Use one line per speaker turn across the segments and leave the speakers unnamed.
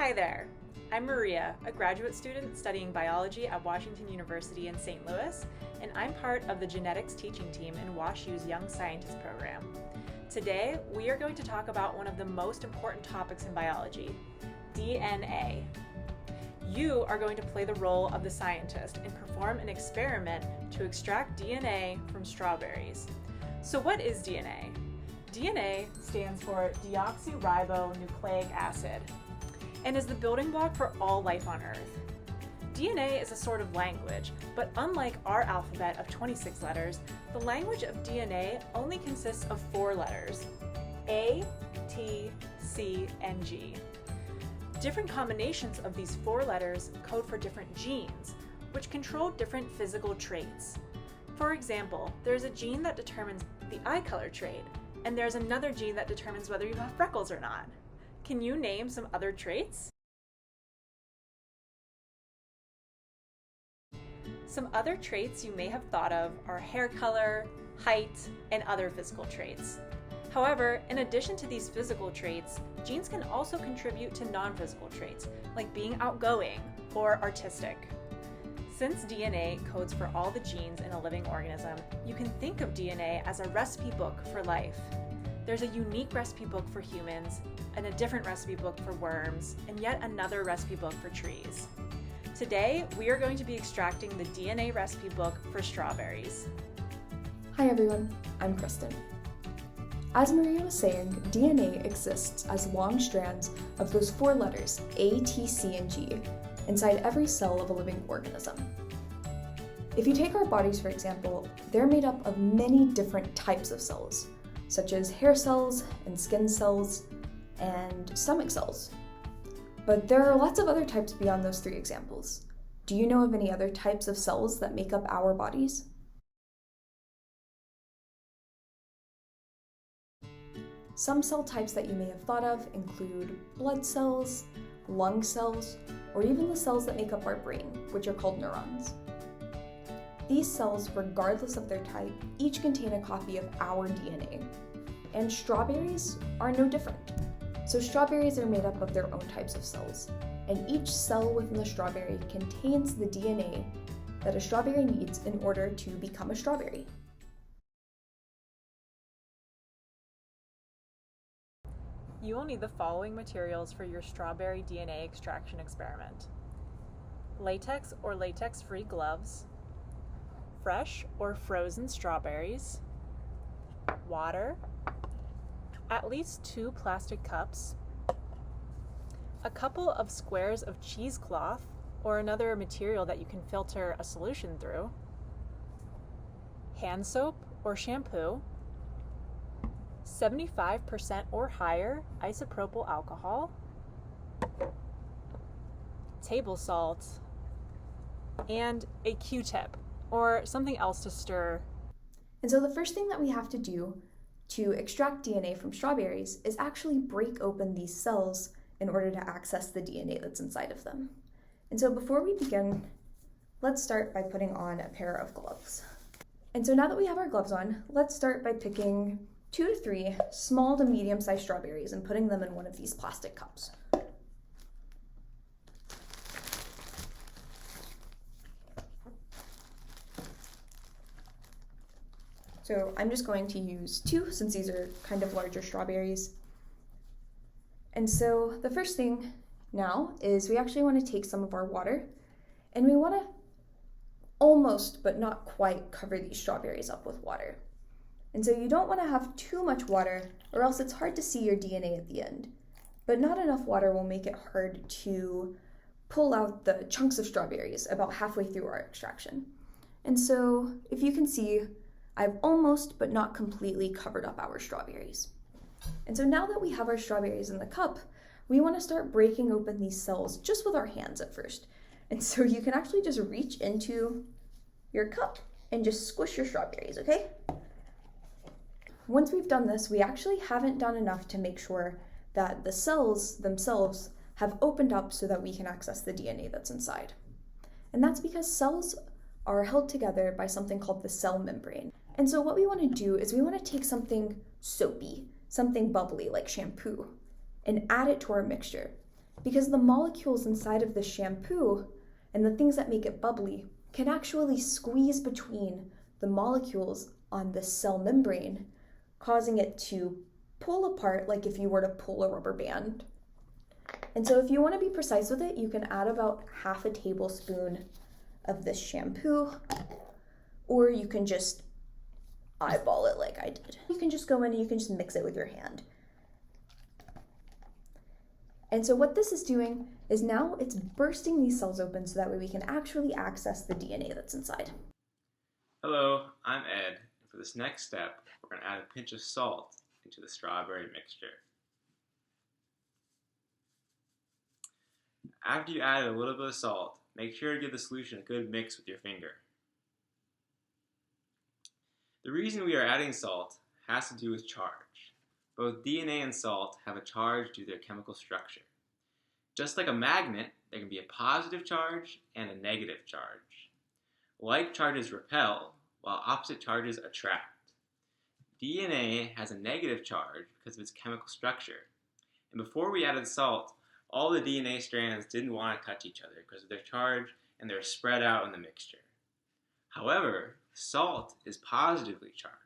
Hi there, I'm Maria, a graduate student studying biology at Washington University in St. Louis, and I'm part of the genetics teaching team in WashU's Young Scientist program. Today, we are going to talk about one of the most important topics in biology, DNA. You are going to play the role of the scientist and perform an experiment to extract DNA from strawberries. So what is DNA? DNA stands for deoxyribonucleic acid and is the building block for all life on Earth. DNA is a sort of language, but unlike our alphabet of 26 letters, the language of DNA only consists of 4 letters: A, T, C, and G. Different combinations of these 4 letters code for different genes, which control different physical traits. For example, there's a gene that determines the eye color trait, and there's another gene that determines whether you have freckles or not. Can you name some other traits? Some other traits you may have thought of are hair color, height, and other physical traits. However, in addition to these physical traits, genes can also contribute to non-physical traits, like being outgoing or artistic. Since DNA codes for all the genes in a living organism, you can think of DNA as a recipe book for life. There's a unique recipe book for humans, and a different recipe book for worms, and yet another recipe book for trees. Today, we are going to be extracting the DNA recipe book for strawberries.
Hi everyone, I'm Kristen. As Maria was saying, DNA exists as long strands of those 4 letters, A, T, C, and G, inside every cell of a living organism. If you take our bodies, for example, they're made up of many different types of cells, such as hair cells and skin cells and stomach cells. But there are lots of other types beyond those 3 examples. Do you know of any other types of cells that make up our bodies? Some cell types that you may have thought of include blood cells, lung cells, or even the cells that make up our brain, which are called neurons. These cells, regardless of their type, each contain a copy of our DNA. And strawberries are no different. So strawberries are made up of their own types of cells, and each cell within the strawberry contains the DNA that a strawberry needs in order to become a strawberry.
You will need the following materials for your strawberry DNA extraction experiment: latex or latex-free gloves, fresh or frozen strawberries, water, at least 2 plastic cups, a couple of squares of cheesecloth or another material that you can filter a solution through, hand soap or shampoo, 75% or higher isopropyl alcohol, table salt, and a Q-tip or something else to stir.
And so the first thing that we have to do to extract DNA from strawberries is actually break open these cells in order to access the DNA that's inside of them. And so before we begin, let's start by putting on a pair of gloves. And so now that we have our gloves on, let's start by picking 2 to 3 small to medium-sized strawberries and putting them in one of these plastic cups. So I'm just going to use 2 since these are kind of larger strawberries. And so the first thing now is we actually want to take some of our water and we want to almost but not quite cover these strawberries up with water. And so you don't want to have too much water or else it's hard to see your DNA at the end. But not enough water will make it hard to pull out the chunks of strawberries about halfway through our extraction. And so if you can see, I've almost but not completely covered up our strawberries. And so now that we have our strawberries in the cup, we want to start breaking open these cells just with our hands at first. And so you can actually just reach into your cup and just squish your strawberries, okay? Once we've done this, we actually haven't done enough to make sure that the cells themselves have opened up so that we can access the DNA that's inside. And that's because cells are held together by something called the cell membrane. And so what we want to do is we want to take something soapy, something bubbly like shampoo, and add it to our mixture. because the molecules inside of the shampoo and the things that make it bubbly can actually squeeze between the molecules on the cell membrane, causing it to pull apart like if you were to pull a rubber band. And so if you want to be precise with it, you can add about half a tablespoon of this shampoo, or you can just eyeball it like I did. You can just go in and you can just mix it with your hand. And so what this is doing is now it's bursting these cells open so that way we can actually access the DNA that's inside.
Hello, I'm Ed, and for this next step, we're going to add a pinch of salt into the strawberry mixture. After you add a little bit of salt, make sure to give the solution a good mix with your finger. The reason we are adding salt has to do with charge. Both DNA and salt have a charge due to their chemical structure. Just like a magnet, there can be a positive charge and a negative charge. Like charges repel, while opposite charges attract. DNA has a negative charge because of its chemical structure. And before we added salt, all the DNA strands didn't want to touch each other because of their charge and they're spread out in the mixture. However, salt is positively charged.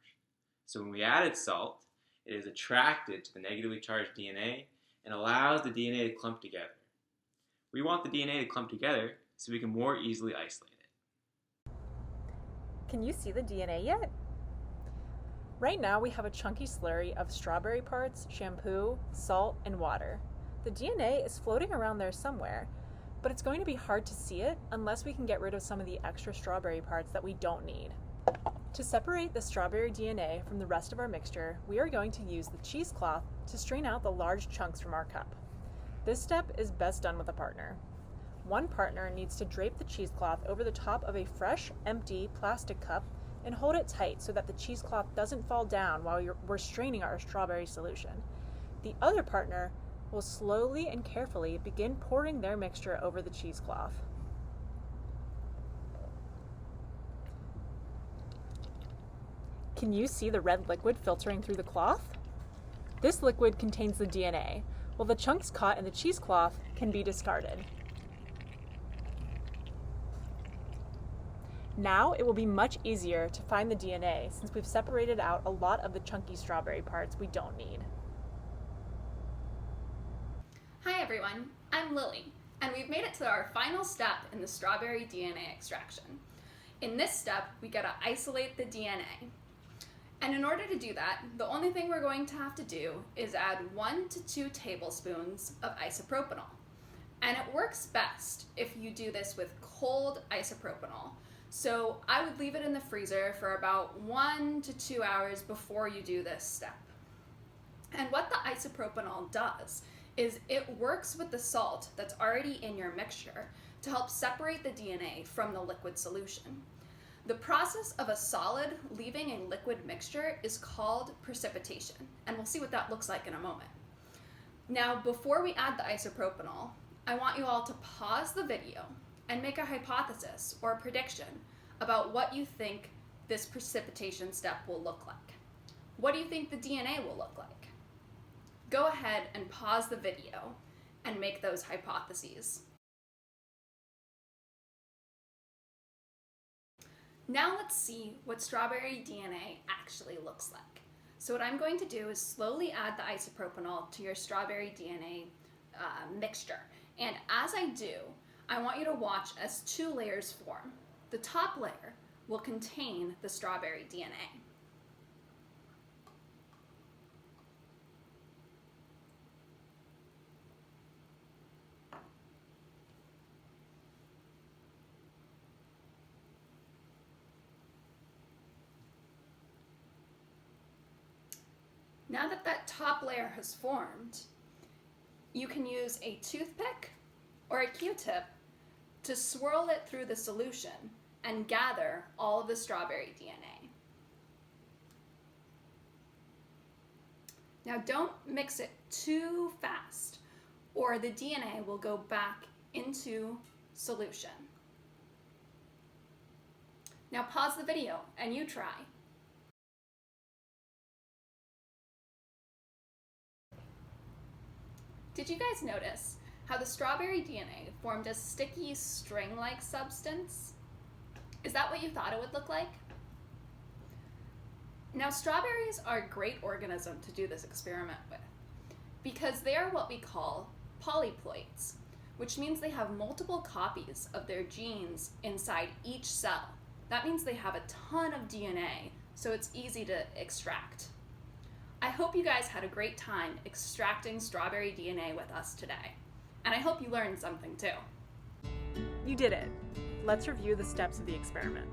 So when we added salt, it is attracted to the negatively charged DNA and allows the DNA to clump together. We want the DNA to clump together so we can more easily isolate it.
Can you see the DNA yet? Right now we have a chunky slurry of strawberry parts, shampoo, salt, and water. The DNA is floating around there somewhere, but it's going to be hard to see it unless we can get rid of some of the extra strawberry parts that we don't need. To separate the strawberry DNA from the rest of our mixture, we are going to use the cheesecloth to strain out the large chunks from our cup. This step is best done with a partner. One partner needs to drape the cheesecloth over the top of a fresh, empty plastic cup and hold it tight so that the cheesecloth doesn't fall down while we're straining our strawberry solution. The other partner will slowly and carefully begin pouring their mixture over the cheesecloth. Can you see the red liquid filtering through the cloth? This liquid contains the DNA, while the chunks caught in the cheesecloth can be discarded. Now it will be much easier to find the DNA since we've separated out a lot of the chunky strawberry parts we don't need.
Hi everyone, I'm Lily, and we've made it to our final step in the strawberry DNA extraction. In this step, we gotta isolate the DNA. And in order to do that, the only thing we're going to have to do is add 1 to 2 tablespoons of isopropanol. And it works best if you do this with cold isopropanol. So I would leave it in the freezer for about 1 to 2 hours before you do this step. And what the isopropanol does is it works with the salt that's already in your mixture to help separate the DNA from the liquid solution. The process of a solid leaving a liquid mixture is called precipitation, and we'll see what that looks like in a moment. Now, before we add the isopropanol, I want you all to pause the video and make a hypothesis or a prediction about what you think this precipitation step will look like. What do you think the DNA will look like? Go ahead and pause the video and make those hypotheses. Now let's see what strawberry DNA actually looks like. So what I'm going to do is slowly add the isopropanol to your strawberry DNA mixture. And as I do, I want you to watch as 2 layers form. The top layer will contain the strawberry DNA. Now that that top layer has formed, you can use a toothpick or a Q-tip to swirl it through the solution and gather all of the strawberry DNA. Now don't mix it too fast or the DNA will go back into solution. Now pause the video and you try. Did you guys notice how the strawberry DNA formed a sticky string-like substance? Is that what you thought it would look like? Now, strawberries are a great organism to do this experiment with because they are what we call polyploids, which means they have multiple copies of their genes inside each cell. That means they have a ton of DNA, so it's easy to extract. I hope you guys had a great time extracting strawberry DNA with us today, and I hope you learned something too.
You did it. Let's review the steps of the experiment.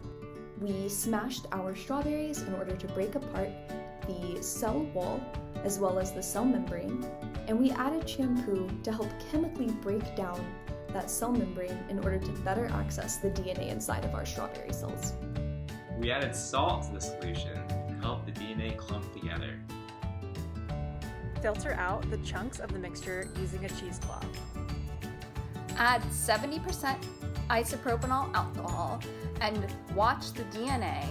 We smashed our strawberries in order to break apart the cell wall as well as the cell membrane, and we added shampoo to help chemically break down that cell membrane in order to better access the DNA inside of our strawberry cells.
We added salt to the solution to help the DNA clump together.
Filter out the chunks of the mixture using a cheesecloth.
Add 70% isopropanol alcohol and watch the DNA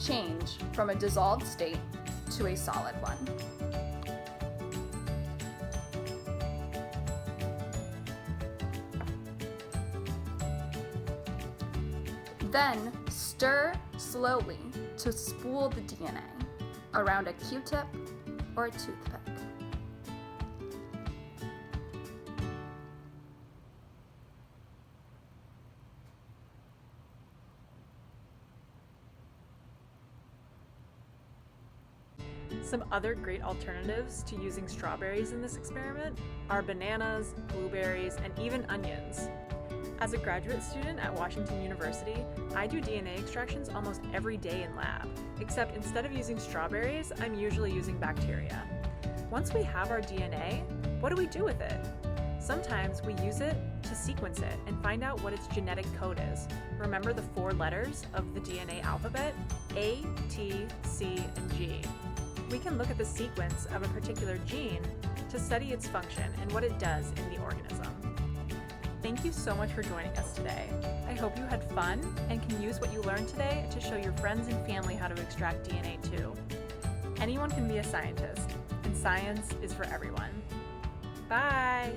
change from a dissolved state to a solid one. Then stir slowly to spool the DNA around a Q-tip or a toothpick.
Some other great alternatives to using strawberries in this experiment are bananas, blueberries, and even onions. As a graduate student at Washington University, I do DNA extractions almost every day in lab, except instead of using strawberries, I'm usually using bacteria. Once we have our DNA, what do we do with it? Sometimes we use it to sequence it and find out what its genetic code is. Remember the 4 letters of the DNA alphabet? A, T, C, and G. We can look at the sequence of a particular gene to study its function and what it does in the organism. Thank you so much for joining us today. I hope you had fun and can use what you learned today to show your friends and family how to extract DNA too. Anyone can be a scientist, and science is for everyone. Bye!